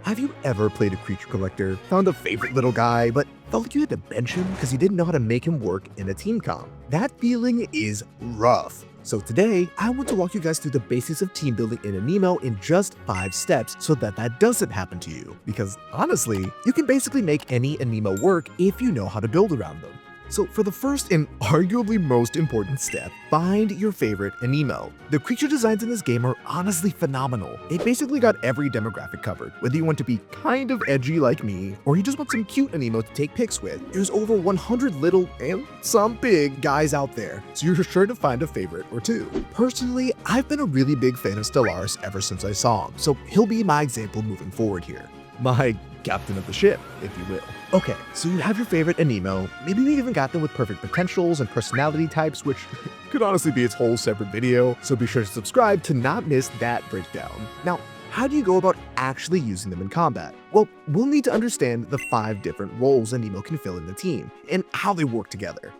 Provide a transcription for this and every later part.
Have you ever played a creature collector, found a favorite little guy, but felt like you had to bench him because you didn't know how to make him work in a team comp? That feeling is rough. So today, I want to walk you guys through the basics of team building in Aniimo in just 5 steps so that doesn't happen to you. Because honestly, you can basically make any Aniimo work if you know how to build around them. So for the first and arguably most important step, find your favorite Aniimo. The creature designs in this game are honestly phenomenal. It basically got every demographic covered, whether you want to be kind of edgy like me, or you just want some cute Aniimo to take pics with. There's over 100 little and some big guys out there, so you're sure to find a favorite or two. Personally, I've been a really big fan of Stellaris ever since I saw him, so he'll be my example moving forward here. My captain of the ship, if you will. Okay, so you have your favorite Aniimo, maybe you even got them with perfect potentials and personality types, which could honestly be its whole separate video, so be sure to subscribe to not miss that breakdown. Now, how do you go about actually using them in combat? Well, we'll need to understand the 5 different roles Aniimo can fill in the team, and how they work together.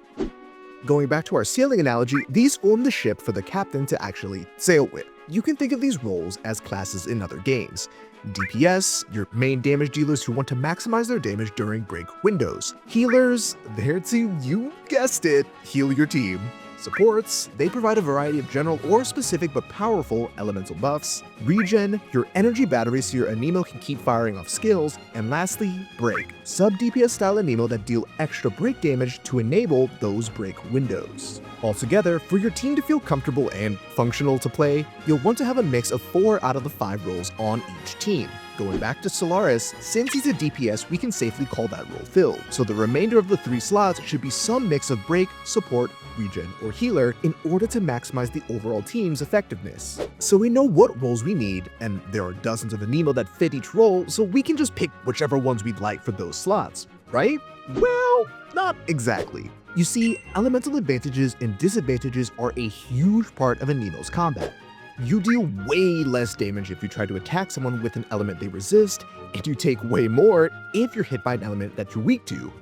Going back to our sailing analogy, these form the ship for the captain to actually sail with. You can think of these roles as classes in other games. DPS, your main damage dealers who want to maximize their damage during break windows. Healers, there to, you guessed it, heal your team. Supports, they provide a variety of general or specific but powerful elemental buffs. Regen, your energy battery so your Aniimo can keep firing off skills. And lastly, break, sub-DPS style Aniimo that deal extra break damage to enable those break windows. Altogether, for your team to feel comfortable and functional to play, you'll want to have a mix of 4 out of the 5 roles on each team. Going back to Stellaris, since he's a DPS, we can safely call that role filled, so the remainder of the 3 slots should be some mix of break, support, regen, or healer in order to maximize the overall team's effectiveness. So we know what roles we need, and there are dozens of Aniimo that fit each role, so we can just pick whichever ones we'd like for those slots, right? Well, not exactly. You see, elemental advantages and disadvantages are a huge part of Aniimo's combat. You deal way less damage if you try to attack someone with an element they resist, and you take way more if you're hit by an element that you're weak to.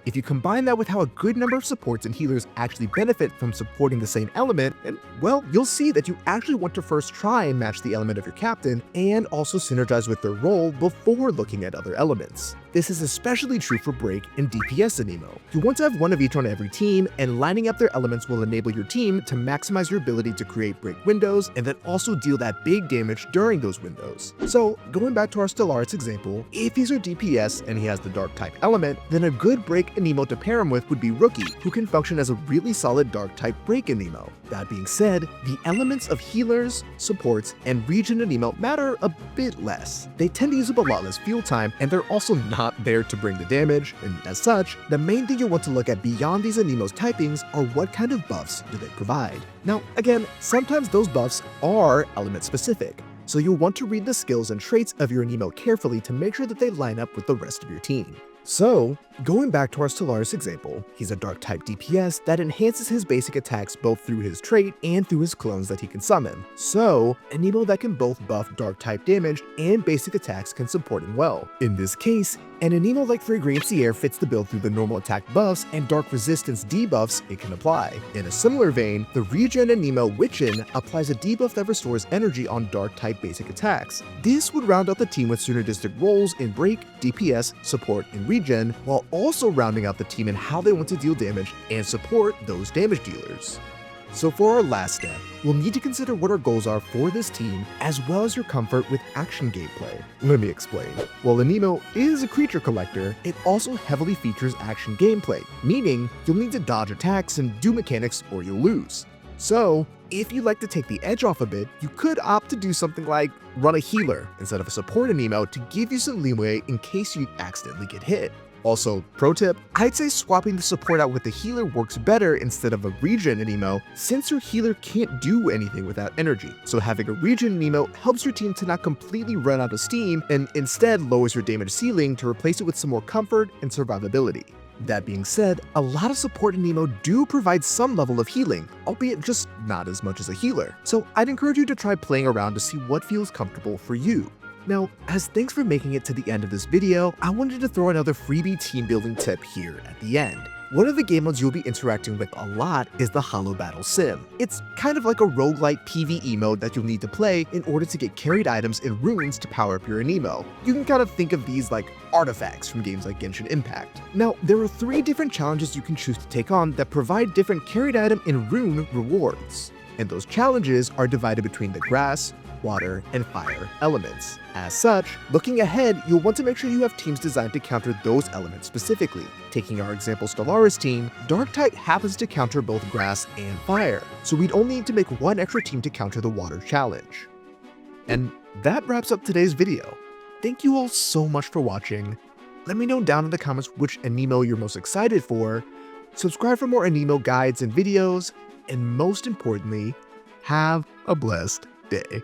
If you combine that with how a good number of supports and healers actually benefit from supporting the same element, and well, you'll see that you actually want to first try and match the element of your captain, and also synergize with their role before looking at other elements. This is especially true for Break and DPS Aniimo. You want to have one of each on every team, and lining up their elements will enable your team to maximize your ability to create break windows, and then also deal that big damage during those windows. So, going back to our Stellaris example, if he's your DPS and he has the Dark type element, then a good Break Aniimo to pair him with would be Rookie, who can function as a really solid Dark type Break Aniimo. That being said, the elements of healers, supports, and regen Aniimo matter a bit less. They tend to use up a lot less fuel time, and they're also not there to bring the damage, and as such, the main thing you'll want to look at beyond these Aniimo's typings are what kind of buffs do they provide. Now, again, sometimes those buffs are element specific, so you'll want to read the skills and traits of your Aniimo carefully to make sure that they line up with the rest of your team. So, going back to our Stellaris example, he's a Dark type DPS that enhances his basic attacks both through his trait and through his clones that he can summon. So, Aniimo that can both buff Dark type damage and basic attacks can support him well. In this case, an Aniimo like Fragrance Air fits the build through the normal attack buffs and dark resistance debuffs it can apply. In a similar vein, the regen Aniimo Witchin applies a debuff that restores energy on Dark type basic attacks. This would round out the team with synergistic roles in Break, DPS, support, and regen, while also rounding out the team in how they want to deal damage and support those damage dealers. So for our last step, we'll need to consider what our goals are for this team, as well as your comfort with action gameplay. Let me explain. While Aniimo is a creature collector, it also heavily features action gameplay, meaning you'll need to dodge attacks and do mechanics or you'll lose. So, if you'd like to take the edge off a bit, you could opt to do something like run a healer instead of a support Aniimo to give you some leeway in case you accidentally get hit. Also, pro tip, I'd say swapping the support out with the healer works better instead of a regen Aniimo, since your healer can't do anything without energy. So having a regen Aniimo helps your team to not completely run out of steam and instead lowers your damage ceiling to replace it with some more comfort and survivability. That being said, a lot of support Aniimo do provide some level of healing, albeit just not as much as a healer. So I'd encourage you to try playing around to see what feels comfortable for you. Now, as thanks for making it to the end of this video, I wanted to throw another freebie team building tip here at the end. One of the game modes you'll be interacting with a lot is the Holo-Battle sim. It's kind of like a roguelike PvE mode that you'll need to play in order to get carried items and runes to power up your Aniimo. You can kind of think of these like artifacts from games like Genshin Impact. Now, there are 3 different challenges you can choose to take on that provide different carried item and rune rewards. And those challenges are divided between the grass, water, and fire elements. As such, looking ahead, you'll want to make sure you have teams designed to counter those elements specifically. Taking our example Stellaris team, Dark-type happens to counter both grass and fire, so we'd only need to make 1 extra team to counter the water challenge. And that wraps up today's video. Thank you all so much for watching. Let me know down in the comments which Aniimo you're most excited for, subscribe for more Aniimo guides and videos, and most importantly, have a blessed day.